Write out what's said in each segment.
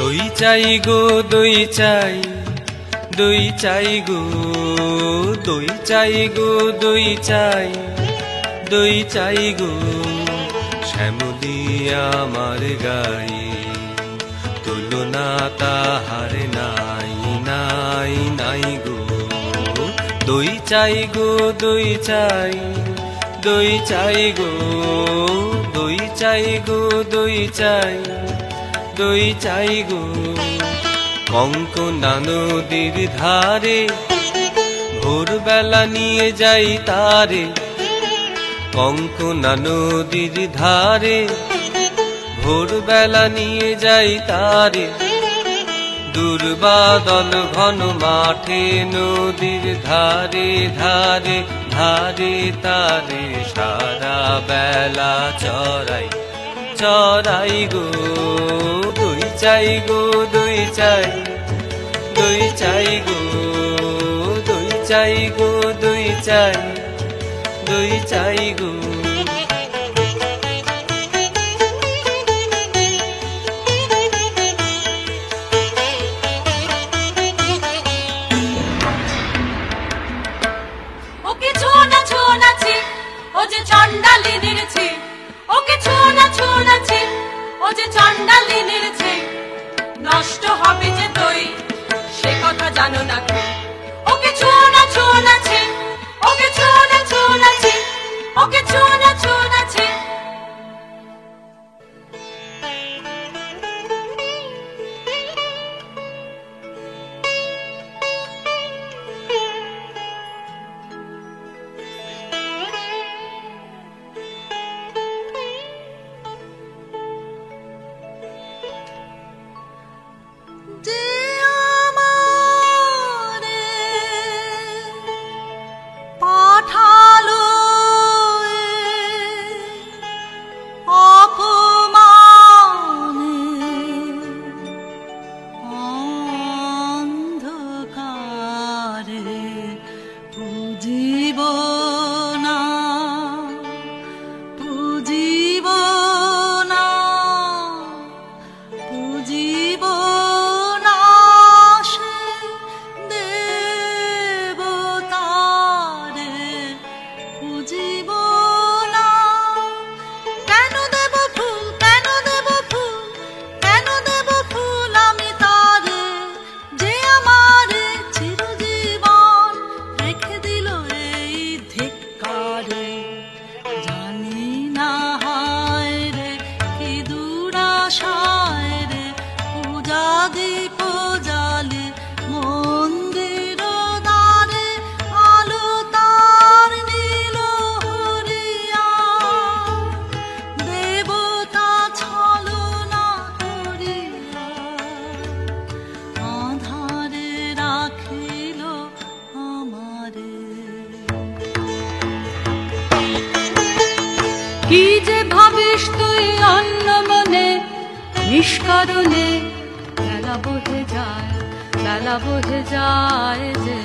দই চাই গো দই চাই, দই চাই গো, দই চাই গো দই চাই, দই চাই গো। শ্যামলী আমার গাই, তুলনা তাহার নাই নাই নাই গো। দই চাই গো দই চাই, দই চাই গো, দই চাই গো দই চাই, দই চাই গো। কঙ্কনা নদীর ধারে ভোরবেলা নিয়ে যাই তারে, কঙ্কনা নদীর ধারে ভোরবেলা নিয়ে যাই তারে। দুর্বাদল ঘন মাঠে নদীর ধারে ধারে ধারে তারে সারা বেলা চড়াই চড়াই গো। দই চাই গো দই চাই, দই চাই গো, দই চাই গো দই চাই, দই চাই গো। ওকে ছোনা ছোনাছি ও যে চন্ডালিনীর ছে, ওকে ছোনা ছোনাছি ও যে চন্ডালিনীর ছে। নষ্ট হবে যে দই সে কথা জানো না কেউ। ওকে ছোনা ছোনাছি, ওকে ছোনা ছোনাছি, ওকে ছোনা ছোনাছি। যে আমারে পাঠালো অপমানে অন্ধকারে পুজিব না, পুজিব না, পুজিব না সে দেবতারে, পুজিব না। কেন দেব ফুল, কেন দেব ফুল, কেন দেব ফুল আমি তারে, যে আমারে চিরজীবন রেখে দিল এই ধিক্কারে। জানি না হায় রে কি দুরাশায় রে, পূজা দীপ জালে মন্দির দ্বারে, আলো তার নীল হরিয়া। দেবতা ছলনা করিয়া আধারে রাখিল আমারে। কি যে ভাবিস তুই অন্য মনে, নিষ্কারণে বেলা বহে যায়, বেলা বহে যায় যে।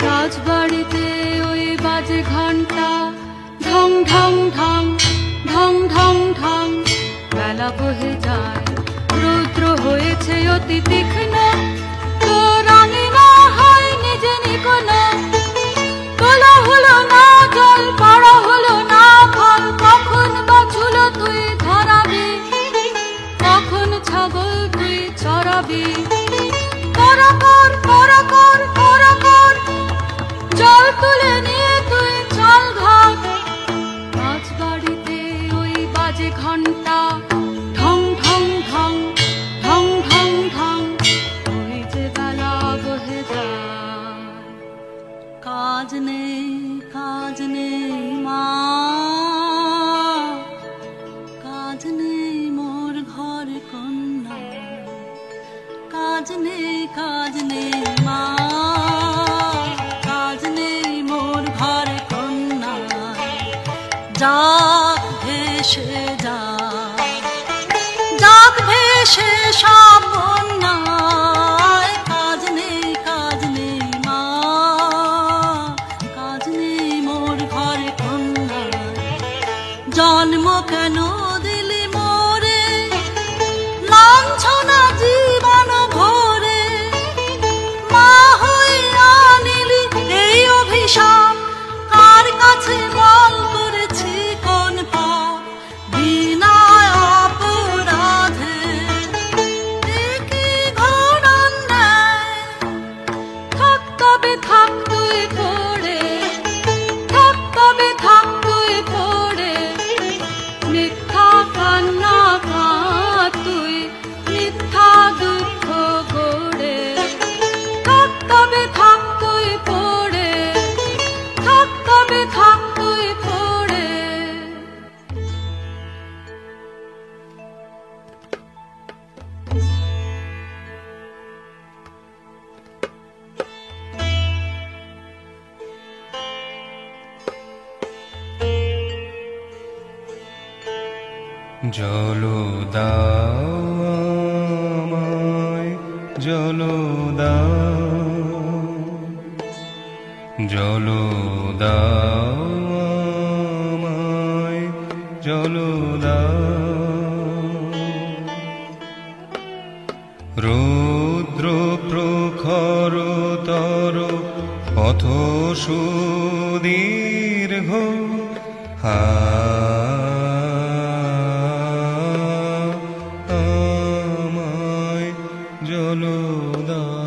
রাজবাড়িতে ওই বাজে ঘন্টা ঢং ঢং ঢং, ঢং ঢং ঢং, বেলা বহে যায়। রৌদ্র হয়েছে অতি তীক্ষ্ণ, তোর রাঙিনা হয়নি যে নিকোনো। তোলা হলো না জল, পড়া হলো না ফল, কখন বাছুলো তুই ধরাবি, কখন ছাগল তুই চড়াবি। পরাকর পরাকর পরাকর, জল তুলে নিয়ে তুই চল ঘাট। রাজবাড়িতে ওই বাজে ঘন্টা ঢং ঢং ঢং, ঢং ঢং ঢং, ওই যে বেলা বহে যায়। কাজ নেই, কাজ নেই মা, কাজ নেই মোর ঘর কন্যা। কাজ নেই, কাজ নেই মা, কাজ নেই মোর ঘর কন্যা। যাক ভেসে যা, যাক ভেসে সব বন্যায়। কাজ নেই, কাজ নেই মা, কাজ নেই মোর ঘর কন্যা। জন্ম কেন দিলি মোরে লাঞ্ছনা জল দাও আমায়, জল দাও, জল দাও আমায়, জল দাও। রৌদ্র প্রখরতর পথ সুদীর্ঘ, আমায় জল দাও।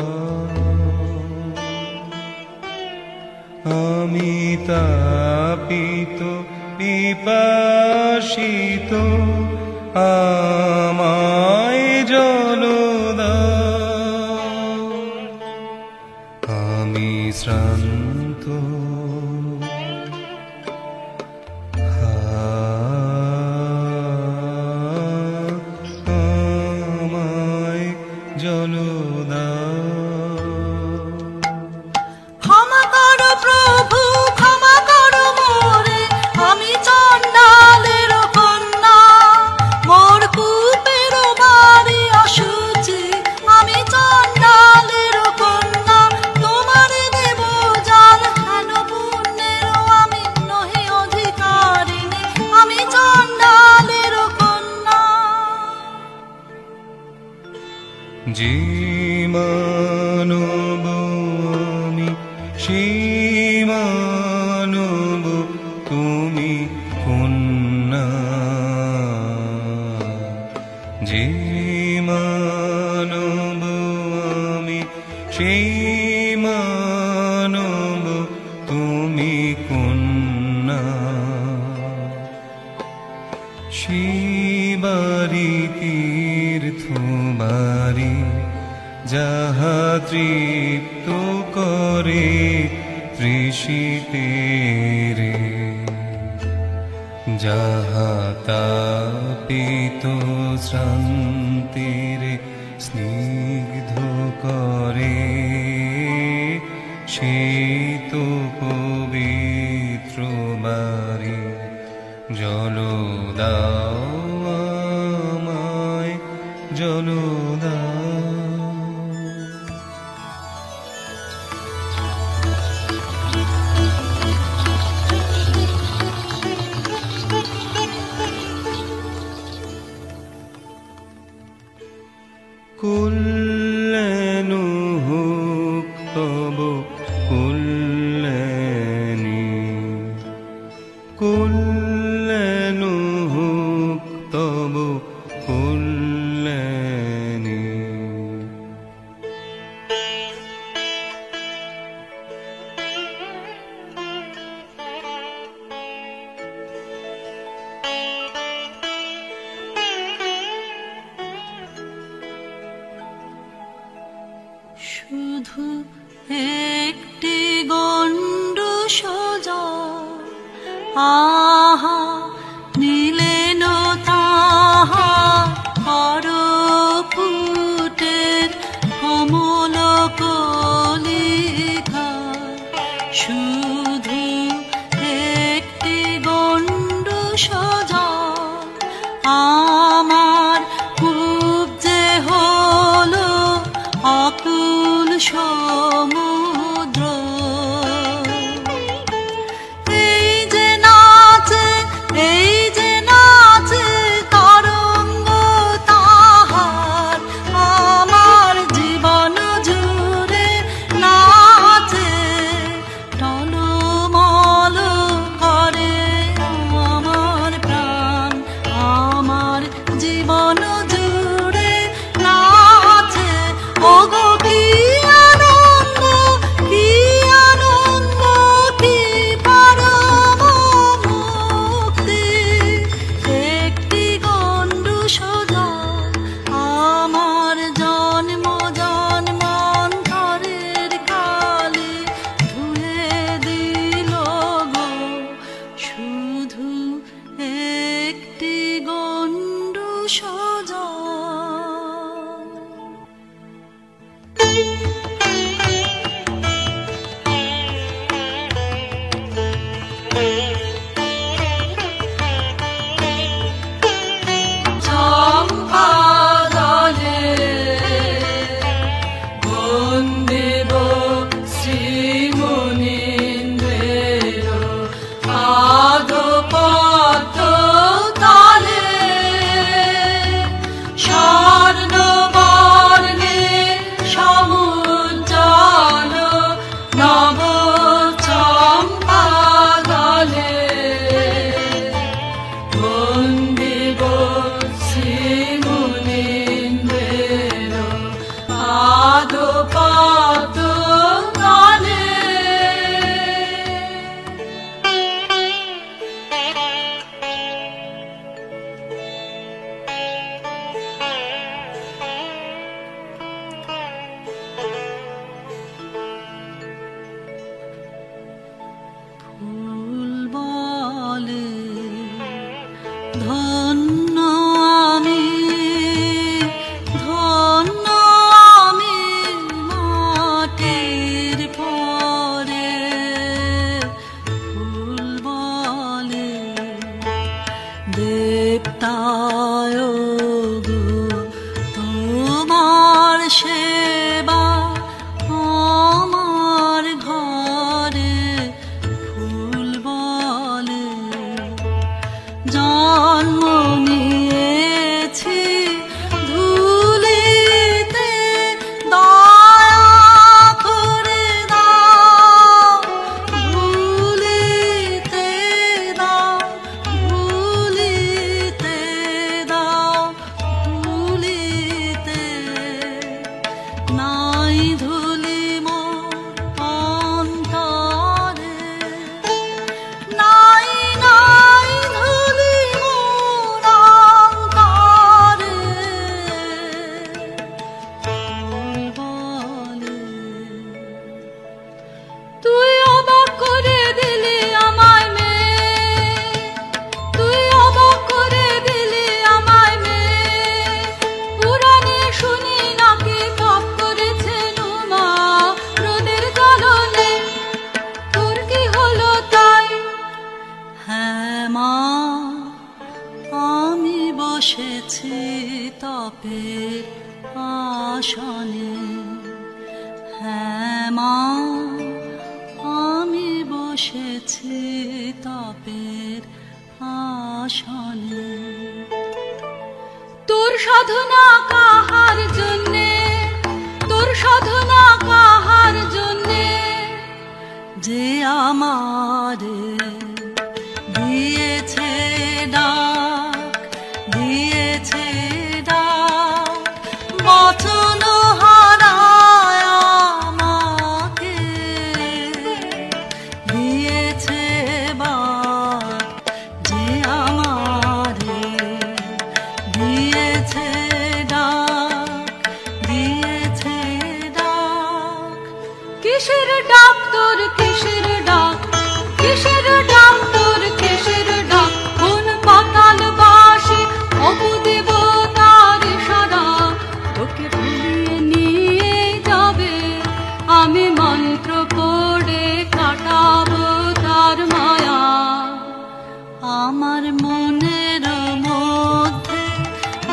আমি তাপিত পিপাসিত, আমায় জল দাও। আমি শ্রান্ত, আমায় জল দাও। ক্ষমা করো প্রভু, ক্ষমা করো মোরে, আমি চণ্ডালের কন্যা। মোর কূপের বাড়ি অশুচি, আমি চণ্ডালের কন্যা। তোমার দেব জল হেন পুণ্যের, আমি নহি অধিকারিণী, আমি চণ্ডালের কন্যা। যে মানব আমি, সেই মানব তুমি কন্যা। যে মানব আমি, সেই মানব তুমি কন্যা। শিবারি তীর্থ বারি, যাহা তৃপ্ত করে তৃষিতের, যাহা তাপিত শ্রান্তির স্নিগ্ধ করে, শীত পবিত্র বারি। জল দাও আমায়, জল দাও। কুল্যাণু হোক তব কল্যাণী, কুল্যাণু হোক তব কল্যাণী। শুধু একটি গণ্ড সোজা, আহা নিলেন তাহা হর ফুটের কমল কলিকা। শুধু একটি গণ্ড সোজা, আমার কূপ যে হলো অকুল সমুদ্র। এই যে নাচে, এই যে নাচে তরঙ্গ তাহার, আমার জীবন জুড়ে নাচে টলমল করে আমার প্রাণ। আমার জীবন জুড়ে নাচে, ওগো কি আনন্দ, কি আনন্দ, কি পরম মুক্তি। একটি গণ্ডু সোজা, আমার জন্ম জন্মান্তরের কালে ধুয়ে দিল গো। শুধু একটি গণ্ডু সোজা। সেবা আমার ঘরে ফুল বলে জন্ম নিয়েছি ধুলিতে দয়া করে দাও ভুলিতে দাও ভুলিতে দাও ভুলিতে নাই ধুলি মোর অন্তরে নাই নাই ধুলি মোর অন্তরে ফুল বলে তুই অবাক করে দিলি আমায় মেয়ে, তুই অবাক করে দিলি আমায় মেয়ে। পুরাণে শুনি নাকি তপ করেছে নুমা রোদের জ্বলনে, তোর কি হলো তাই? হ্যাঁ মা আমি বসেছি তপের আসনে হ্যাঁ মা আমি বসেছি তপের আসনে তোর সাধনা কাহার জন্যে, তোর সাধনা কাহার জন্যে? যে আমারে দিয়েছে ডাক দিয়েছে ডাক বচন হারায় আমাকে দিয়েছে বাক যে আমারে দিয়েছে ডাক দিয়েছে ডাক কিসের ডাক তোর কিসের ডাক, কিসের ডাক তোর কিসের ডাক? কোন পাতাল বাসে অপদেবতার সারা তোকে ভুলিয়ে নিয়ে যাবে? আমি মন্ত্র পড়ে কাটাবো তার মায়া। আমার মনের মধ্যে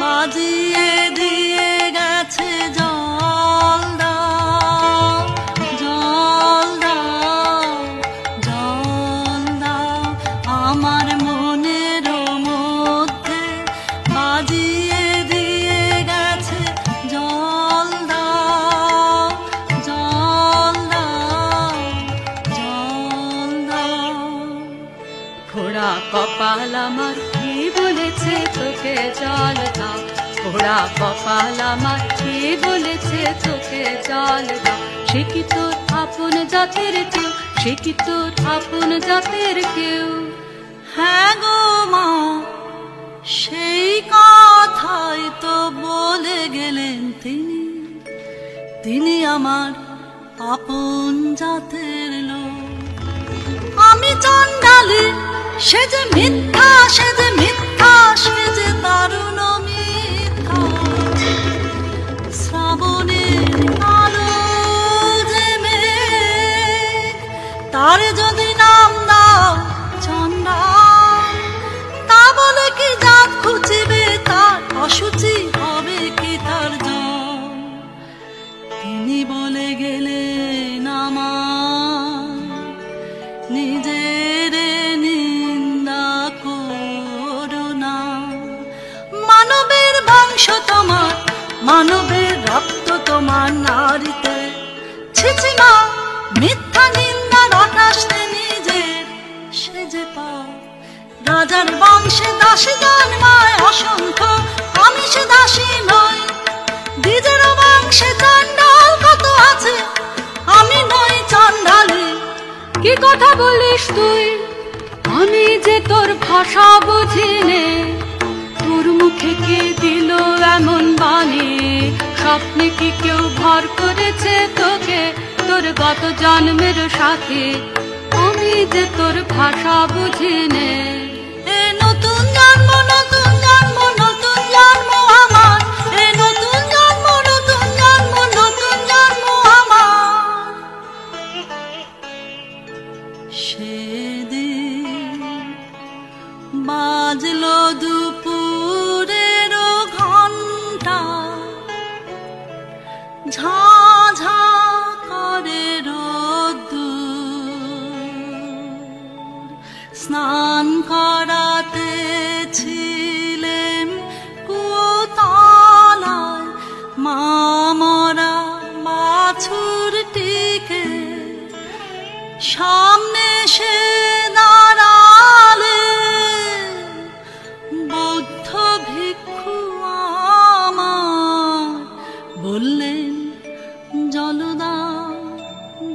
বাজিয়ে দিয়ে গেছে জল দাও জল দাও জল দাও আমার মনের মধ্যে বাজিয়ে দিয়ে গেছে জল দাও জল দাও জল দাও ঘোড়া কপাল আমার কি বলেছে তোকে জল দাও? ঘোড়া কপাল আমার কি বলেছে তোকে জল দাও? সে কি তোর আপন জাতের কেউ, সে কি তোর আপন জাতের কেউ? হ্যাঁ গো মা সেই কথাই তো বলে গেলেন তিনি তিনি আমার আপন জাতের লোক আমি চণ্ডালী সে যে মিথ্যা সে যে মিথ্যা সে যে দারুণ মিথ্যা শ্রাবণের আলো যে মেঘ তার যদি নাম দাও চণ্ডা তা বলে কি জাত খুঁজিবে তার অসুচি হবে কি তার জন তিনি বলে গেলেন আমার নিজের নিন্দা করো না মানবের বংশ তোমার মানবের রক্ত তোমার নারীতে ছিছি মা মিথ্যা নিন্দা রটাসতে নিজের সে যে পাও রাজার বংশে দাসী জন্মায় অসংখ্য আমি সে দাসী নই দ্বিজের বংশে চণ্ডাল কত আছে আমি নই চণ্ডালী কি কথা বলিস তুই? আমি যে তোর ভাষা বুঝি নে, তোর মুখে কে দিল এমন বাণী? স্বপ্নে কি কেউ ভর করেছে তোকে তোর গত জন্মের সাথে? আমি যে তোর ভাষা বুঝি নে। এ নতুন জন্ম নতুন জন্ম নতুন জন্ম আমার এ নতুন জন্ম নতুন জন্ম নতুন জন্ম আমার সেদিন বাজলো দুপুরের ঘণ্টা ঝাঝা করে রোদ্দুর, স্নান করাতে ছিলেন কুয়োতলায় মা মরা বাছুরটিকে সামনে সে দাঁড়ালে বৌদ্ধ ভিক্ষু আমার বললেন জল দাও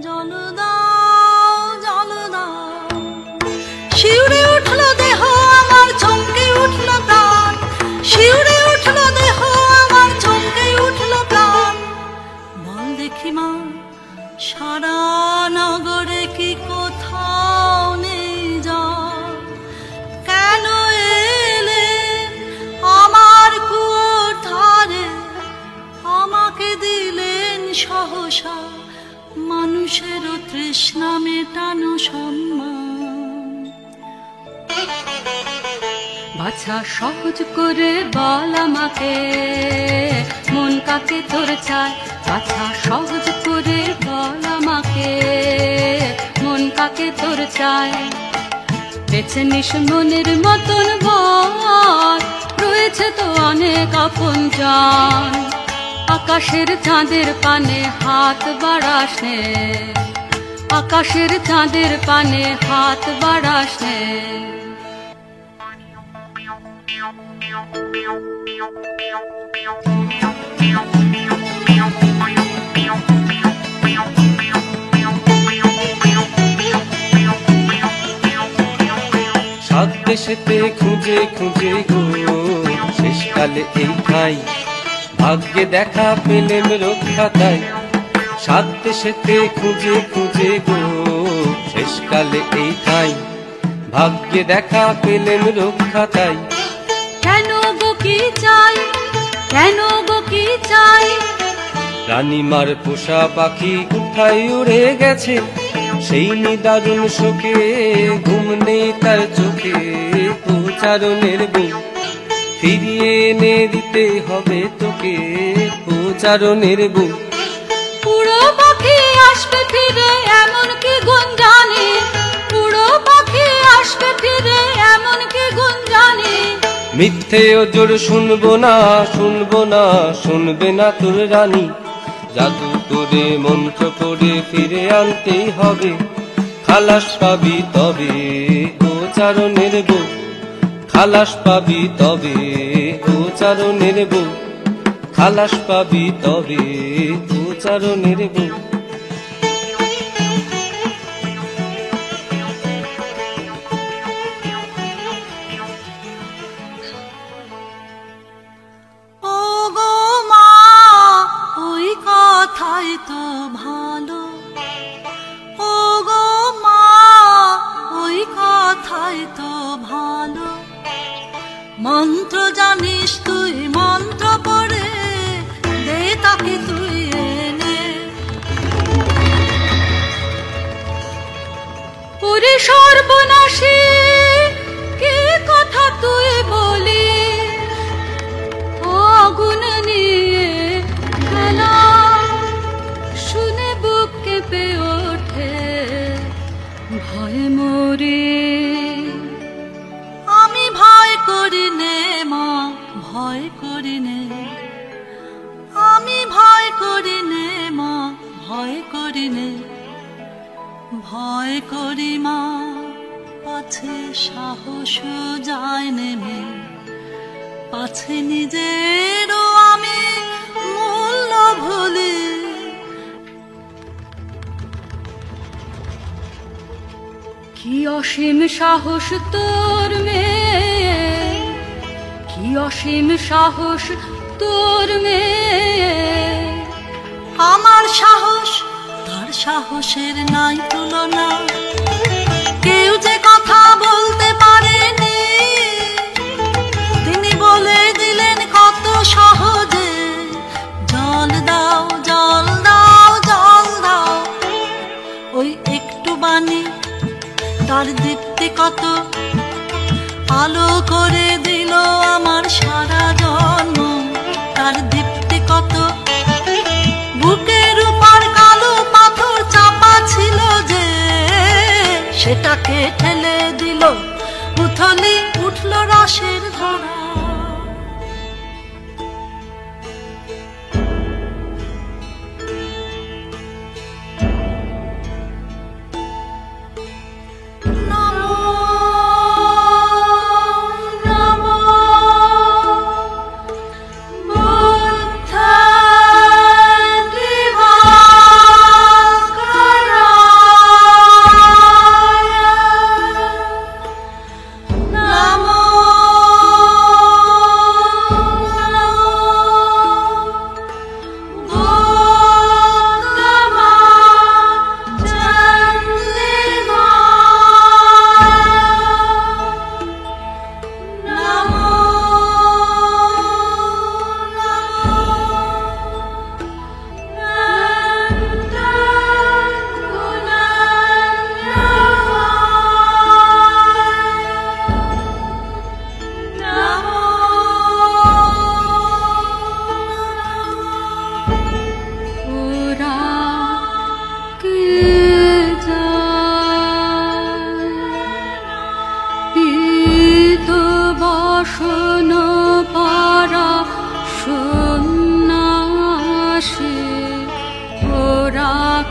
জল দাও জল দাও। শিউরে উঠল দেহ আমার, চমকে উঠল প্রাণ, শিউরে উঠল দেহ আমার, চমকে উঠল প্রাণ। বল দেখি মা, সারা নগরে কি কোথাও নেই জল? কেন এলে আমার কুয়োর ধারে? আমাকে দিলেন সহসা মানুষেরও তৃষ্ণা মেটানো সম্মান। বাছা সহজ করে বল আমাকে, মন কাকে তোর চায়? বাছা সহজ করে বল আমাকে, মন কাকে তোর চায়? বেছে নিস মনের মতন বল, রয়েছে তো অনেক আপনজন। আকাশের চাঁদের পানে হাত বাড়াস নে, আকাশের চাঁদের পানে হাত বাড়াস নে। সাত দেশেতে খুঁজে খুঁজে গো শেষকালে এই ঠাই, ভাগ্যে দেখা পেলেম রক্ষা তাই। সাত দেশেতে খুঁজে খুঁজে গো শেষকালে এই ঠাই, ভাগ্যে দেখা পেলেম রক্ষা তাই। কেন গো কি চাই, কেন গো কি চাই? রানীমার পোষা পাখি কোথায় উড়ে গেছে, সেই নিদারুণ শোকে ঘুম নেই তার চোখে। প্রচারণের বউ ফিরিয়ে এনে দিতে হবে তোকে, প্রচারণের বউ। পুরো পাখি আসবে ফিরে এমন কি গুণ জানি, পুরো পাখি আসবে ফিরে এমন কি গুণ জানি। মিথ্যে ওজোর শুনবো না, শুনবো না, শুনবে না তোর রানী। জাদু করে মন্ত্র পড়ে ফিরে আনতেই হবে, খালাস পাবি তবে প্রচারণের বউ, খালাস পাবি তবে প্রচারণের বউ, খালাস পাবি তবে প্রচারণের বউ। ও গো মা, ওই কথাই তো ভালো, ও গো মা, ওই কথাই তো ভালো। মন্ত্র জানিস তুই, মন্ত্র পড়ে দে তাকে তুই এনে। ওরে সর্বনাশী, কি কথা তুই বলি? আগুন নিয়ে খেলা শুনে বুক কেঁপে ওঠে, ভয়ে মরে। আমি ভয় করি নে মা, ভয় করি নে, আমি ভয় করি নে মা, ভয় করি নে, ভয় করি মা। পাছে সাহস যায় নেমে, পাছে নিজেরও আমি মূল্য ভুলি। কি অসীম সাহস তোর মেয়ে, কি অসীম সাহস তোর মেয়ে। আমার সাহস তার সাহসের নাই তুলনা, কেউ যে কথা বলতে পারেনি তিনি বলে দিলেন কত সহজে। জল দাও জল দাও জল দাও, ওই একটু বাণী তার দীপ্তি কত, আলো করে দিল আমার সারা জন্ম। তার দীপ্তি কত,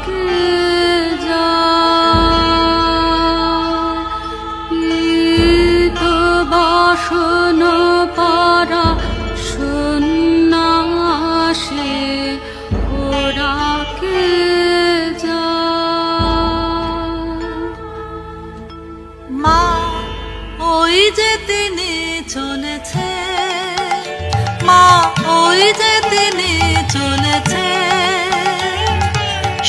কে যায় পীত বাসন পারা সন্ন্যাসে ওরা কে যায় মা ওই যে তিনি চলেছে মা ওই যে তিনি চলেছে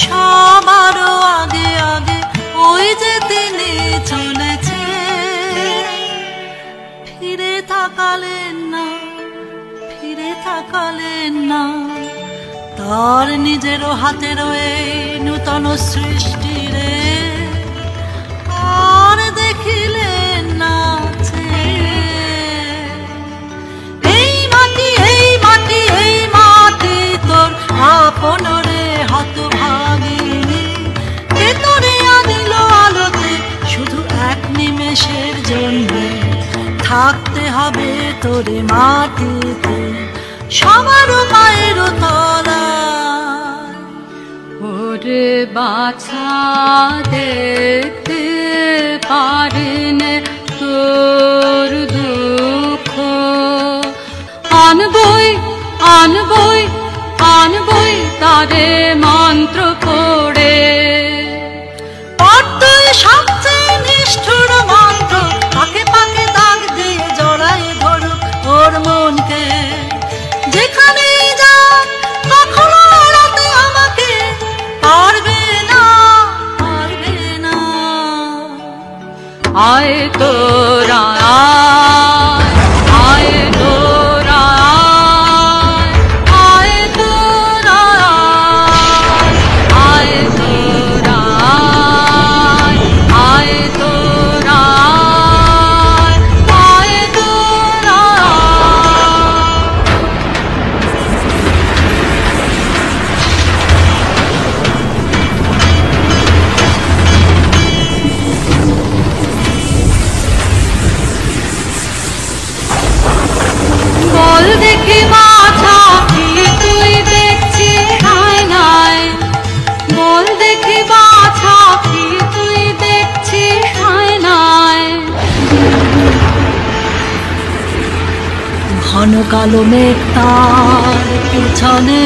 সবারও আগে আগে ওই যে তিনি চলেছে ফিরে তাকালেন না তার নিজেরও হাতেরও এই নূতন সৃষ্টি রে আর দেখিলেন না এই মাটি তোর আপন রে হতভাগিনী কে তোরে আনিল আলোতে শুধু এক নিমেষের জন্য থাকতে হবে তোরে মাটিতে সবারও মায়ের তলায় ওরে বাছা দেখতে পারেনে তোর দুঃখ আনবই তারে মন্ত্র পড়ে পদ্মই সবচেয়ে নিষ্ঠুর মন্ত্র পাকে পাকে দাগ দিয়ে জড়াই ধরুক ওর মনকে যেখানে যাক কখনো এড়াতে আমাকে পারবে না আয় তোরা আয় তোরা আয় তোরা আয় তোরা আয় তোরা আয় তোরা বল দেখি বাছা কি তুই দেখছিস আয়নায় বল দেখি বাছা কি তুই দেখছিস আয়নায় ঘন কালো মেঘ তার পিছনে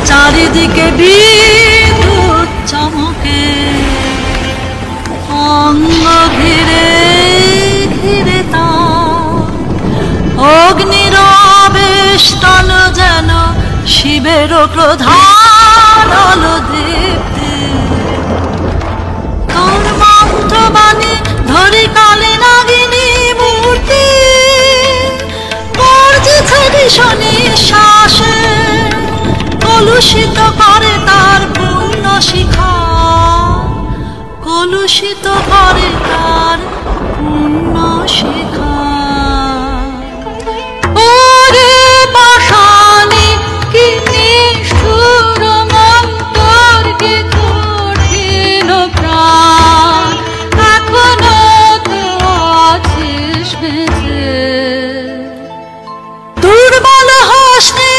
চারিদিকে বিদ্যুৎ চমকে অঙ্গ ঘিরে ঘিরে তার অগ্নির আবেষ্টন যেন শিবের প্রধান দীপ্তি তোর মন্ত্রবাণী ধরি কালে নাগিনী মূর্তি গর্জেছে ভীষণী শ্বাসে কলুষিত করে তার পুণ্য শিখা কলুষিত করে তার পুণ্য শিখা ওরে পাষাণী কি নিষ্ঠুর মন্তর কি কঠিন প্রাণ এখনো তো আছিস বেঁচে দুর্বল হোসনে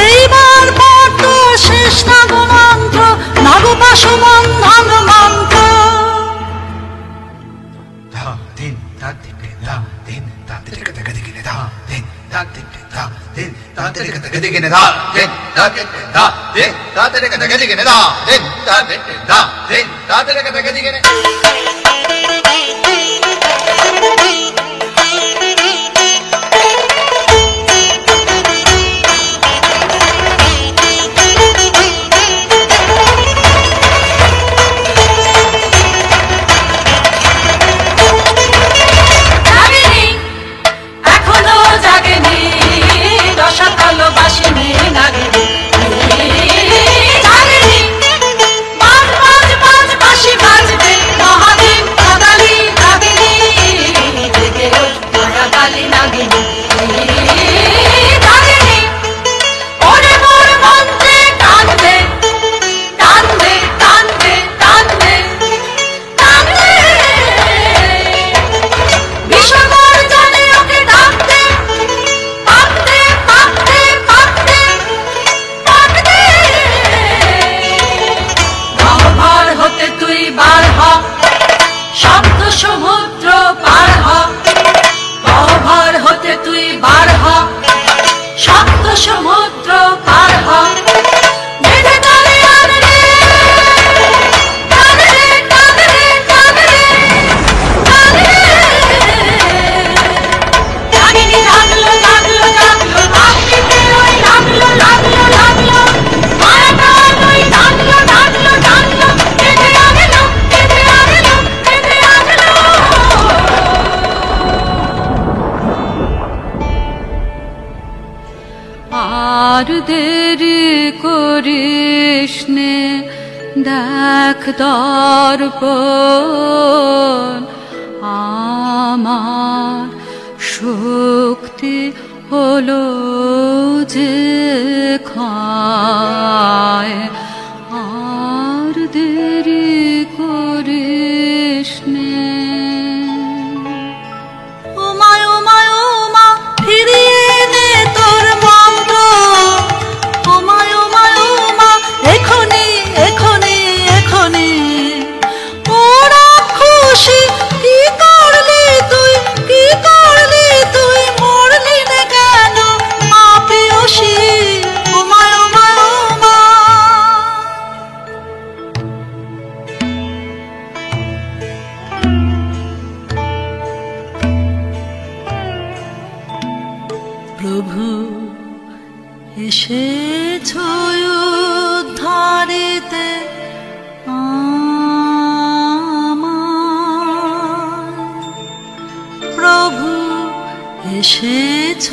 এইবার পড়ত শেষ নাগমন্ত্র নাগপাশ বন্ধন মন্ত্র এখনো জাগেনি রসাতল বাসিনী নাগিনী জাগেনি বাজ বাজবে মহাদেব কাদালি কাগিনী সমুদ্র পার হ বেঁধে তলে আনরে টানরে টানরে টানরে টানরে রাগিনী লাগলো লাগলো লাগলো রাগিনীতে ওই লাগলো লাগলো লাগলো মায়াটা ওই লাগলো লাগলো লাগলো বেঁধে আনলো বেঁধে আনলো বেঁধে আনলো আর দেরি করিস নে, দেখ দর্পণ আমার শক্তি হলো যে ক্ষয়। আর দেরি করিস নে। ওমা ওমা ওমা ফিরিয়ে নে তোর মন্ত্র, ওমা ওমা ওমা এখনি এখনি এখনি। ওরা খুশি কি করলি তুই, কি করলি তুই, মরলি না কেন মা পিয়সী, ওমা ওমা ওমা। প্রভু এসেছ উদ্ধারিতে আমায়, প্রভু এসেছ